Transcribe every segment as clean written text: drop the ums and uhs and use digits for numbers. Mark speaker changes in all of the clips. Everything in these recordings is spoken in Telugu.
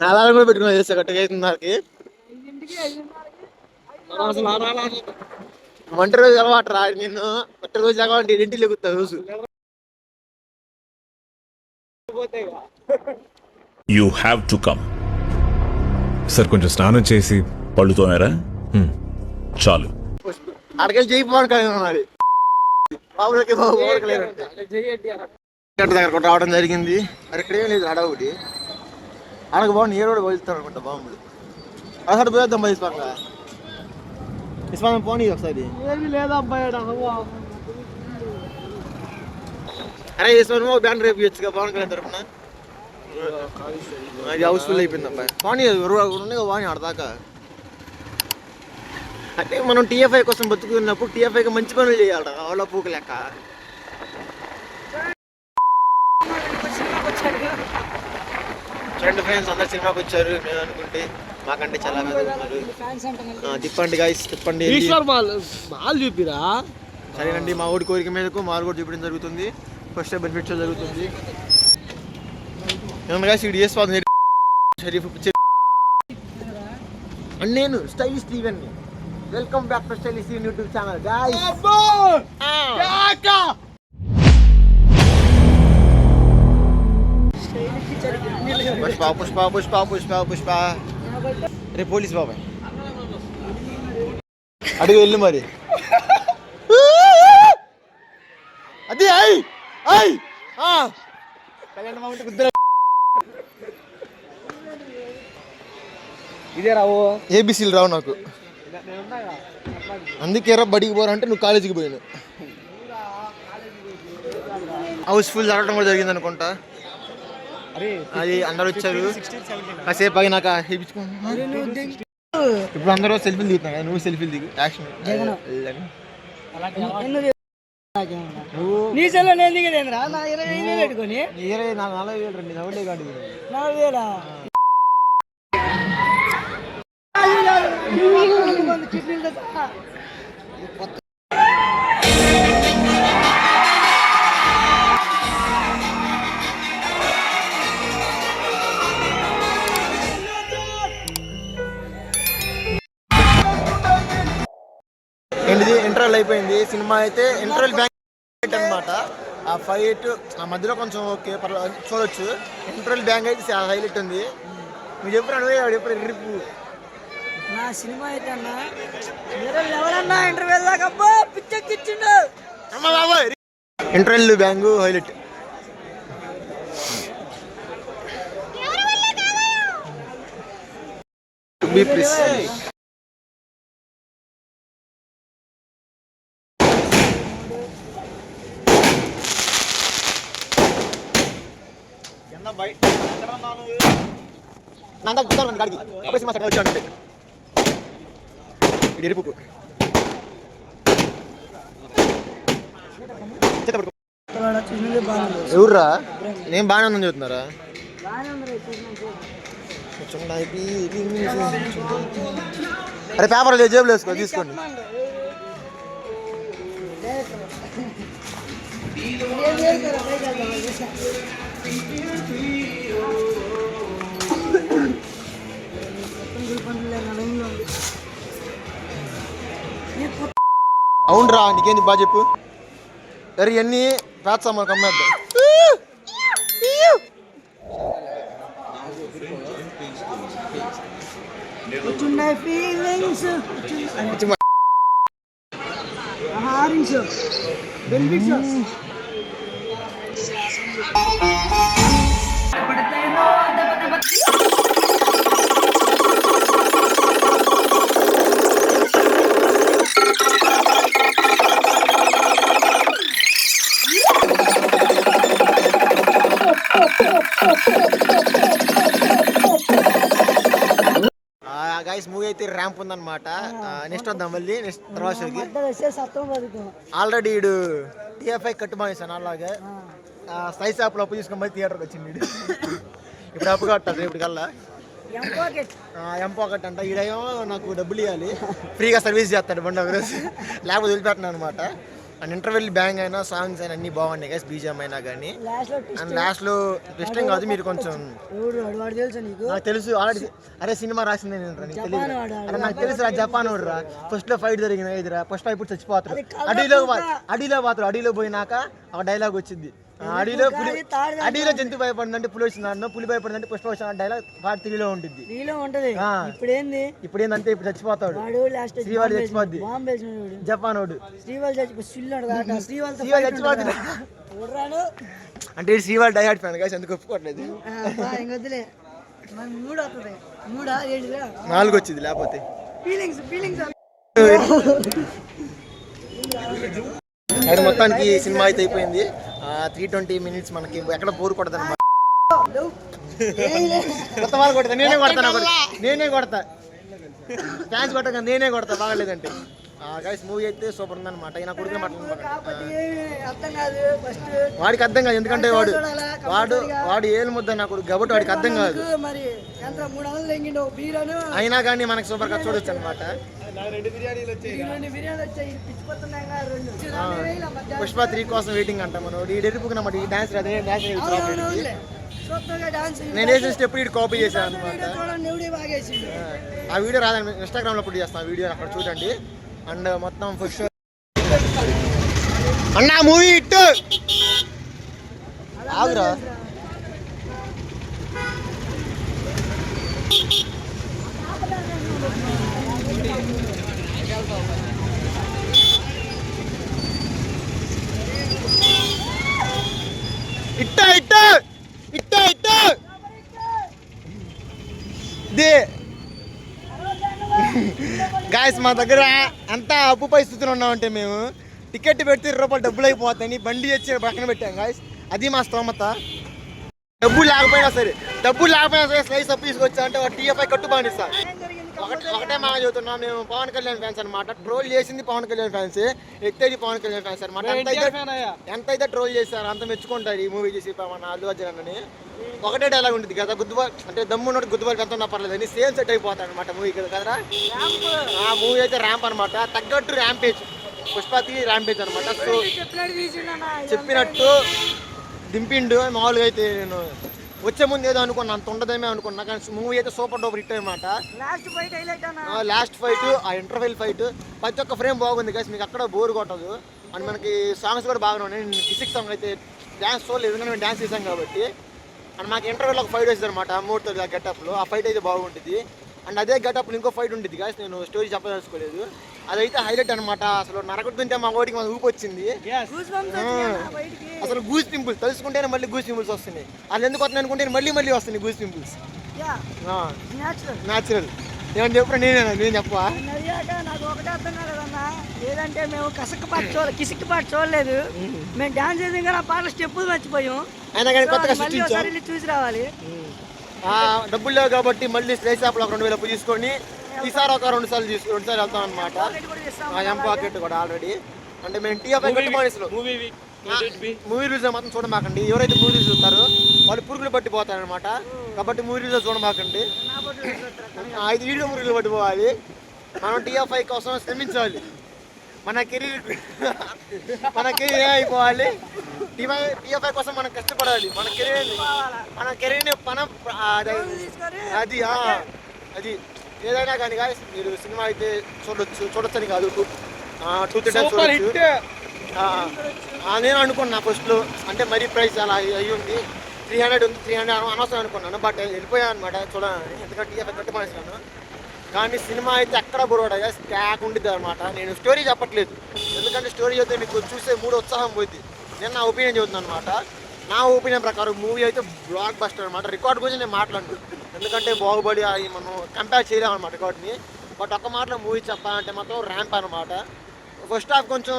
Speaker 1: నాలుగు కూడా పెట్టుకున్నా చేస్తా గట్టిగా అవుతుంది వంట రోజు అలవాటు రా నేను వంట రోజు అలవాటు ఇంటికి లెగుతా రోజు.
Speaker 2: You have to come.
Speaker 3: Sir కొంచెం స్నానం చేసి
Speaker 2: పళ్ళుతోనేరా చాలు.
Speaker 1: అడగలు చేయిపోవాలి దగ్గర రావడం జరిగింది. మరి ఇక్కడ ఏం లేదు, అడ ఒకటి అడగ బాగుంది. ఏడు కూడా పోయిస్తాను అనుకుంటా బాంబులు. అసలు పోయేద్దాం ఇస్పాంగా ఇస్పాంగ పోనీ ఒకసారి. అరే ఇస్పాన్ బ్యాన్ రేపు ఇచ్చగా పవన్ కళ్యాణ్ తరఫున. అది హౌస్ఫుల్ అయిపోయింది అబ్బాయి. పోనీ ఉన్నాయి వాణి ఆడదాకా. అంటే మనం టీఎఫ్ఐ కోసం బతుకున్నప్పుడు టీఎఫ్ఐకి మంచి పనులు చేయాలి వాళ్ళ పూక లెక్క. ఫ్రెండ్ ఫ్రెండ్స్ అందరు సినిమాకి వచ్చారు. నేను అనుకుంటే మాకంటే చాలా మంది ఉన్నారు. తిప్పండి గాయస్ తిప్పండి.
Speaker 4: చూపిరా
Speaker 1: సరేనండి. మా ఊడి కోరిక మీదకు మాలు కూడా చూపించడం జరుగుతుంది. ఫస్ట్ బెనిఫిట్స్ జరుగుతుంది. నేను stylish Steven. Welcome back to stylish YouTube channel guys. Pushpa Pushpa Pushpa Pushpa Pushpa. Ray police బాబాయ్ అడుగు వెళ్ళు మరి. అది
Speaker 4: ఇదే రావు
Speaker 1: ఏబిసిలు రావు నాకు. అందుకే రా బడికి పోరంటే నువ్వు కాలేజీకి పోయినా. హౌస్ఫుల్ జరగడం కూడా జరిగింది అనుకుంటా. అది అందరు వచ్చారు. కాసేపు అయినాక ఇప్పుడు అందరూ సెల్ఫీలు దిగుతున్నా. నువ్వు సెల్ఫీలు దిగు. యాక్షన్ ఏంటిది ఇంటర్వెల్ అయిపోయింది. సినిమా అయితే ఇంటర్వెల్ బ్యాంక్ అనమాట. ఆ ఫైట్ ఆ మధ్యలో కొంచెం ఓకే చూడొచ్చు. ఇంటర్వెల్ బ్యాంక్ అయితే హైలైట్ ఉంది. మీరు ఎప్పుడు అనుభవం ఎప్పుడు రిప్పు
Speaker 5: నా సినిమా అయితే అన్నా ఎవరన్నా ఇంటర్వెల్ దాకా పిచ్చెక్కిచ్చిండు.
Speaker 1: Interval bang highlight. బీ ప్లీజ్. గాడికి అప్పుడు సినిమా వచ్చి అంటే ఎరుపు ఎవర్రా నేను బాగానే ఉందని చెప్తున్నారా? అరే పేపర్ జేబులో వేసుకో తీసుకోండి. అవునరా నీకేంది బాగా చెప్పు. అరే ఇవన్నీ ప్యాచ్ మనకు అమ్మేద్దాం. గైస్ మూవీ అయితే ర్యాంప్ ఉందన్నమాట. నెక్స్ట్ వద్దాం మళ్ళీ నెక్స్ట్ తర్వాత ఆల్రెడీ వీడు టీఎఫ్ఐ కట్టుమానేసాను. అలాగే స్లైస్ యాప్లో అప్పు తీసుకొని పోయి థియేటర్కి వచ్చింది వీడు. ఇప్పుడు అప్పు కట్టాలి రేపటికల్లా. ఎంపాకెట్ అంట. ఈడేమో నాకు డబ్బులు ఇవ్వాలి, ఫ్రీగా సర్వీస్ చేస్తాడు బండి ఒక రోజు, లేకపోతే వదిలిపెట్టినాను అనమాట. అండ్ ఇంటర్వెల్ బ్యాంగ్ అయినా సాంగ్స్ అయినా అన్ని బాగున్నాయి గైస్, బీజిఎం అయినా కానీ.
Speaker 5: లాస్ట్ లో
Speaker 1: అండ్ లాస్ట్లో ఇష్టం కాదు మీరు కొంచెం
Speaker 5: వాడు తెలుసా నీకు?
Speaker 1: నాకు తెలుసు ఆల్రెడీ. అరే సినిమా రాసిందే నేను నీకు తెలియదు.
Speaker 5: జపాన్ వాడు.
Speaker 1: అరే నాకు తెలుసు రా, జపాన్ వాడు రా. ఫస్ట్ లో ఫైట్ జరిగింది ఇదిరా, ఫస్ట్ ఇప్పుడు చచ్చిపోతారు.
Speaker 5: అది కలర్
Speaker 1: అడవిలో
Speaker 5: పుట్ట.
Speaker 1: అడవిలో పోతారు. అడవిలో పోయినాక ఒక డైలాగ్ వచ్చింది, అడవిలో పులి, అడవిలో జంతు భయపడిందంటే పులి వచ్చింది, పులి భయపడిందంటే పుష్ప వచ్చిన డైలాగ్ పార్ట్ 3లో ఉంటుంది.
Speaker 5: నీలో ఉంటది.
Speaker 1: ఆ.
Speaker 5: ఇప్పుడు ఏంది?
Speaker 1: ఇప్పుడు ఏంటంటే ఇప్పుడు చచ్చిపోతాడు
Speaker 5: వాడు లాస్ట్
Speaker 1: శ్రీవాడు చచ్చిపోద్ది,
Speaker 5: బాంబు వేసినాడు.
Speaker 1: జపాన్ వాడు.
Speaker 5: శ్రీవాళ్ళు చచ్చిపో సిల్లాడు కాక శ్రీవాళ్ళతో
Speaker 1: శ్రీవాడు చచ్చిపోతుంది.
Speaker 5: చూడరాను.
Speaker 1: అంటే ఇది శ్రీవాడు డైహార్డ్ ఫ్యాన్ గాయస్, ఎందుకు ఒప్పుకోవట్లేదు.
Speaker 5: ఇంకొద్దులే మన మూడు వస్తుంది. మూడా ఏంటిదా?
Speaker 1: 4 వచ్చింది లేకపోతే.
Speaker 5: ఫీలింగ్స్
Speaker 1: అయితే మొత్తానికి సినిమా అయితే అయిపోయింది. 320 minutes మనకి ఎక్కడ బోర్ కొడతా కొత్త వాళ్ళు కొడతా, నేనే కొడతా ఫ్యాన్స్ కొట్టగా నేనే కొడతా బాగలేదంటే. గైస్ మూవీ అయితే సూపర్ ఉందన్నమాట. నా కొడుకునే
Speaker 5: కాబట్టి అర్థం కాదు ఫస్ట్
Speaker 1: వాడికి అర్థం కాదు, ఎందుకంటే వాడు ఏలు ముద్ద నా కొడుకు కాబట్టి వాడికి అర్థం కాదు.
Speaker 5: మరి ఎంత 300 లెంగిండు బీరాను
Speaker 1: అయినా కానీ మనకి సూపర్ గా చూడొచ్చు అనమాట.
Speaker 5: 2 బిర్యానీలు వచ్చాయి. పిచ్చిపోతున్నాయి కదా 2.
Speaker 1: పుష్ప 3 కోసం వెయిటింగ్ అంట. మనం ఈ డెరుపుకున్న ఈ డాన్స్ డాన్స్ నేను వేసిన స్టెప్ ఇటు కాపీ చేశాను అనమాట. ఆ వీడియో రాదని ఇన్స్టాగ్రామ్ లో అప్లోడ్ చేస్తాను, వీడియో అక్కడ చూడండి. అండ్ మొత్తం ఫస్ట్ అన్న మూవీ ఇట్టు ఆగురా. ఇట్ట గాయస్ మా దగ్గర అంతా అప్పు పరిస్థితులు ఉన్నామంటే మేము టికెట్ పెడితే 20 రూపాయలు డబ్బులు అయిపోతాయని బండి వచ్చి పక్కన పెట్టాం గాయస్. అది మా స్తోమత. డబ్బులు లేకపోయినా సరే స్లైస్ అప్పు తీసుకొచ్చా అంటే TFI కట్టు బానిస్తా. ఒకటే మాట చెబుతున్నాం, మేము పవన్ కళ్యాణ్ ఫ్యాన్స్ అనమాట. ట్రోల్ చేసింది పవన్ కళ్యాణ్ ఫ్యాన్స్, ఎత్తేది పవన్ కళ్యాణ్ ఫ్యాన్స్ అనమాట. ఎంతైతే ట్రోల్ చేశారు అంత మెచ్చుకుంటారు ఈ మూవీ చేసి మన అల్లు అర్జున్ అని. ఒకటే డైలాగ్ ఉంటుంది కదా, గుద్దుబాల్ అంటే దమ్మున్నట్టు గుద్దుబాల్ ఎంత ఉన్నా పర్లేదు అని సేమ్ సెట్ అయిపోతాడు అనమాట మూవీ కదరా. ఆ మూవీ అయితే ర్యాంప్ అనమాట, తగ్గట్టు ర్యాంపేజ్, పుష్పకి ర్యాంపేజ్ అనమాట. సో చెప్పినట్టు దింపిండు. మామూలుగా అయితే నేను వచ్చే ముందు ఏదో అనుకున్నా, అంత ఉండదేమే అనుకున్నా, కానీ మూవీ అయితే సూపర్ డూపర్ హిట్ అనమాట. లాస్ట్ ఫైట్, ఆ ఇంటర్వెల్ ఫైట్, ప్రతి ఒక్క ఫ్రేమ్ బాగుంది గైస్, మీకు అక్కడ బోర్ కొట్టదు. అండ్ మనకి సాంగ్స్ కూడా బాగానే ఉన్నాయి. నేను ఫిజిక్స్ సాంగ్ అయితే డ్యాన్స్ చూడలేదు, ఎందుకంటే మేము డ్యాన్స్ చేసాం కాబట్టి. అండ్ మాకు ఇంటర్వెల్ ఒక ఫైట్ వేస్తుంది అనమాట మూడుతో గెటప్లో, ఆ ఫైట్ అయితే బాగుంటుంది. అండ్ అదే గెటప్లో ఇంకో ఫైట్ ఉంటుంది గాయస్, నేను స్టోరీ చెప్పదలుచుకోలేదు. అదైతే హైలైట్ అనమాట. అసలు నరకుతుంటే మా ఓడికి మాకు ఊపి వచ్చింది. అసలు గూస్ పింపుల్స్ తలుసుకుంటేనే మళ్ళీ గూస్ పింపుల్స్ వస్తున్నాయి. అది ఎందుకు వస్తుంది అనుకుంటే మళ్ళీ వస్తున్నాయి గూస్ పింపుల్స్. న్యాచురల్. ఏమని చెప్పరా, నేను చెప్పా.
Speaker 5: నాకు ఒకటే అర్థం కాలేదన్నా, లేదంటే మేము కిసిక్ పాట చూడలేదు, మేము డాన్స్ చేసాం కానీ ఆ పాటల స్టెప్పులు మర్చిపోయాం.
Speaker 1: అయినా కానీ కొత్తగా సృష్టించాం.
Speaker 5: చూసి రావాలి.
Speaker 1: డబ్బులు లేవు కాబట్టి మళ్ళీ స్లైస్ యాప్లో ఒక 2000 తీసుకొని ఈసారి ఒక 2 సార్లు వెళ్తాం అనమాట. ఎంపాకెట్ కూడా ఆల్రెడీ. అంటే మేము TFI కట్టు బానిసలు. మూవీ రిలీజ్ మాత్రం చూడమాకండి. ఎవరైతే మూవీ రిలీజ్ చూస్తారో వాళ్ళు పురుగులు పట్టిపోతారనమాట. కాబట్టి మూవీ రిలీజ్ చూడమాకండి. 5 వీడియో పురుగులు పట్టిపోవాలి. మనం TFI కోసం శ్రమించాలి. మన కెరీర్ అయిపోవాలి. TFI కోసం మనం కష్టపడాలి. మన కెరీర్ని అది ఏదైనా కానీ గాయస్, మీరు సినిమా అయితే చూడొచ్చని కాదు, 2-3 టైమ్స్ చూడొచ్చు. నేను అనుకున్నా ఫస్ట్లో, అంటే మరీ ప్రైస్ అలా అయ్యి ఉంది, 300 ఉంది, 300 అనవసరం అనుకున్నాను. బట్ వెళ్ళిపోయాను అనమాట చూడాలని, ఎందుకంటే TFI కట్టు మానేసాను. కానీ సినిమా అయితే ఎక్కడ బురవడా స్టాక్ ఉండిద్ది అనమాట. నేను స్టోరీ చెప్పట్లేదు, ఎందుకంటే స్టోరీ చెప్తే మీకు చూసే మూడు ఉత్సాహం పోయింది. నేను నా ఒపీనియన్ చెబుతున్నాను అనమాట. నా ఒపీనియన్ ప్రకారం మూవీ అయితే బ్లాక్ బస్టర్ అనమాట. రికార్డ్ గురించి నేను మాట్లాడు, ఎందుకంటే బాహుబలి అవి మనం కంపేర్ చేయలేము అనమాట రికార్డ్ని. బట్ ఒక్క మాటలో మూవీ చెప్పాలంటే మాత్రం ర్యాంప్ అనమాట. ఫస్ట్ హాఫ్ కొంచెం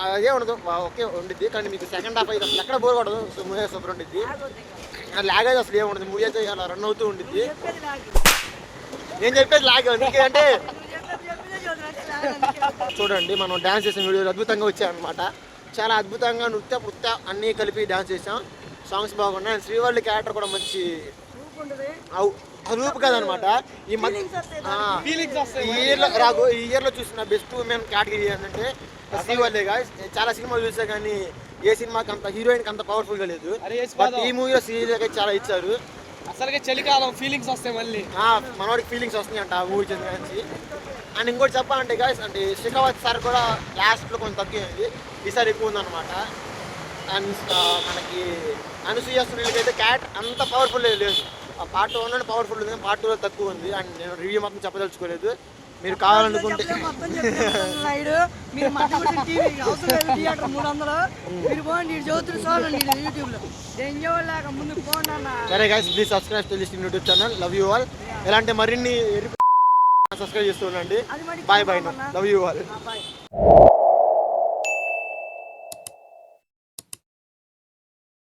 Speaker 1: అదే ఉండదు, ఓకే ఉండిద్ది, కానీ మీకు సెకండ్ హాఫ్ అయితే అసలు ఎక్కడ బోర్ పడదు. మూవీ సూపర్ ఉండిద్ది. లాగ్ అయితే అసలు ఏముండదు, మూవీ అయితే అలా రన్ అవుతూ ఉండిద్ది. నేను చెప్పేది లాగ్ ఎందుకంటే చూడండి, మనం డ్యాన్స్ చేసిన వీడియోలు అద్భుతంగా వచ్చాయన్నమాట. చాలా అద్భుతంగా నృత్య అన్నీ కలిపి డ్యాన్స్ చేసాం. సాంగ్స్ బాగున్నాయి. శ్రీవల్లి క్యారెక్టర్ కూడా మంచి రూపు కదనమాట. ఈ ఇయర్లో చూసిన బెస్ట్ ఉమెన్ కేటగిరీ ఏంటంటే శ్రీవల్లే గాయస్ చాలా సినిమాలు చూసా కానీ ఏ సినిమాకి అంత హీరోయిన్ అంత పవర్ఫుల్ గా లేదు
Speaker 4: అరే యేసు
Speaker 1: బట్
Speaker 4: బాధ.
Speaker 1: ఈ మూవీలో శ్రీదేవి చాలా ఇచ్చారు
Speaker 4: అసలుగా చలికాలం ఫీలింగ్స్ వస్తాయి మళ్ళీ.
Speaker 1: మనవాడికి ఫీలింగ్స్ వస్తున్నాయి అంట ఆ మూవీ చూసిన నుంచి. అండ్ ఇంకోటి చెప్పాలంటే గాయస్ అంటే శిఖావత్ సార్ కూడా లాస్ట్లో కొంచెం తగ్గింది, ఈసారి ఎక్కువ ఉందన్నమాట. అండ్ మనకి అనసూయ సునీల్కి అయితే క్యాట్ అంత పవర్ఫుల్ లేదు. ఆ పార్ట్ 1 పవర్ఫుల్ ఉంది, పార్ట్ 2లో తక్కువ ఉంది. అండ్ నేను రివ్యూ మొత్తం చెప్పదలుచుకోలేదు, మీరు కావాలనుకుంటే
Speaker 5: మొత్తం చెప్తున్నాను నాయుడు. మీరు మధ్య టీవీ అవసరం లేదు, థియేటర్ 300 మీరు పోండి, ఇటు చదువుతున్న చూడండి యూట్యూబ్లో. ఏం చేయలేక ముందు పోండి అన్న.
Speaker 1: సరే guys please subscribe to list YouTube channel. Love you all. ఎలాంటి మరిన్ని సబ్స్క్రైబ్ చేస్తూ ఉండండి.
Speaker 5: అది మరి
Speaker 1: bye bye, love you all.
Speaker 5: Bye.